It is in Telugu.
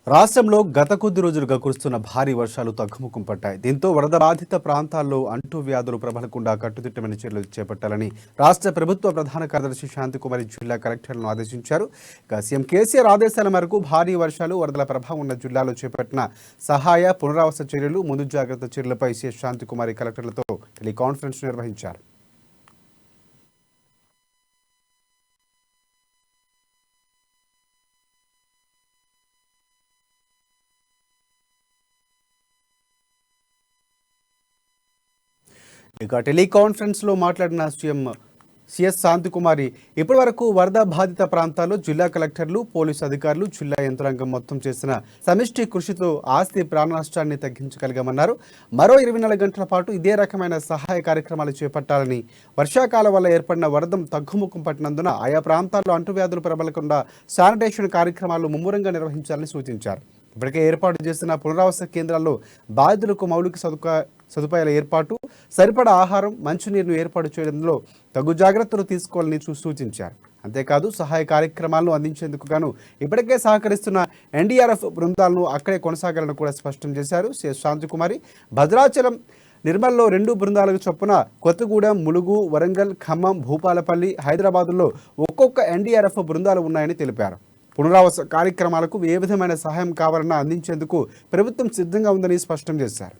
రాష్ట్రంలో గత కొద్ది రోజులుగా కురుస్తున్న భారీ వర్షాలు తగ్గుముఖం పట్టాయి. దీంతో వరద బాధిత ప్రాంతాల్లో అంటువ్యాధులు ప్రబలకుండా కట్టుదిట్టమైన చర్యలు చేపట్టాలని రాష్ట్ర ప్రభుత్వ ప్రధాన కార్యదర్శి శాంతికుమారి జిల్లా కలెక్టర్లను ఆదేశించారు. ఇక సీఎం కేసీఆర్ ఆదేశాల మేరకు భారీ వర్షాలు, వరదల ప్రభావం ఉన్న జిల్లాలో చేపట్టిన సహాయ పునరావాస చర్యలు, ముందు జాగ్రత్త చర్యలపై సీఎస్ శాంతికుమారి కలెక్టర్లతో టెలికాన్ఫరెన్స్ నిర్వహించారు. ఇక టెలికాన్ఫరెన్స్లో మాట్లాడిన సిఎస్ శాంతికుమారి ఇప్పటి వరకు వరద బాధిత ప్రాంతాల్లో జిల్లా కలెక్టర్లు, పోలీసు అధికారులు, జిల్లా యంత్రాంగం మొత్తం చేసిన సమిష్టి కృషితో ఆస్తి ప్రాణ నష్టాన్ని తగ్గించగలిగామన్నారు. మరో 24 గంటల పాటు ఇదే రకమైన సహాయ కార్యక్రమాలు చేపట్టాలని, వర్షాకాలం వల్ల ఏర్పడిన వరదం తగ్గుముఖం పట్టినందున ఆయా ప్రాంతాల్లో అంటువ్యాధులు ప్రబలకుండా శానిటేషన్ కార్యక్రమాలు ముమ్మరంగా నిర్వహించాలని సూచించారు. ఇప్పటికే ఏర్పాటు చేసిన పునరావాస కేంద్రాల్లో బాధితులకు మౌలిక సదుపాయాల ఏర్పాటు, సరిపడా ఆహారం, మంచినీరును ఏర్పాటు చేయడంలో తగు జాగ్రత్తలు తీసుకోవాలని సూచించారు. అంతేకాదు సహాయ కార్యక్రమాలను అందించేందుకు గాను ఇప్పటికే సహకరిస్తున్న ఎన్డీఆర్ఎఫ్ బృందాలను అక్కడే కొనసాగాలని కూడా స్పష్టం చేశారు సిఎస్ శాంతికుమారి. భద్రాచలం, నిర్మల్లో 2 బృందాలకు చొప్పున కొత్తగూడెం, ములుగు, వరంగల్, ఖమ్మం, భూపాలపల్లి, హైదరాబాదులో ఒక్కొక్క ఎన్డీఆర్ఎఫ్ బృందాలు ఉన్నాయని తెలిపారు. పునరావాస కార్యక్రమాలకు ఏ విధమైన సహాయం కావాలన్నా అందించేందుకు ప్రభుత్వం సిద్ధంగా ఉందని స్పష్టం చేశారు.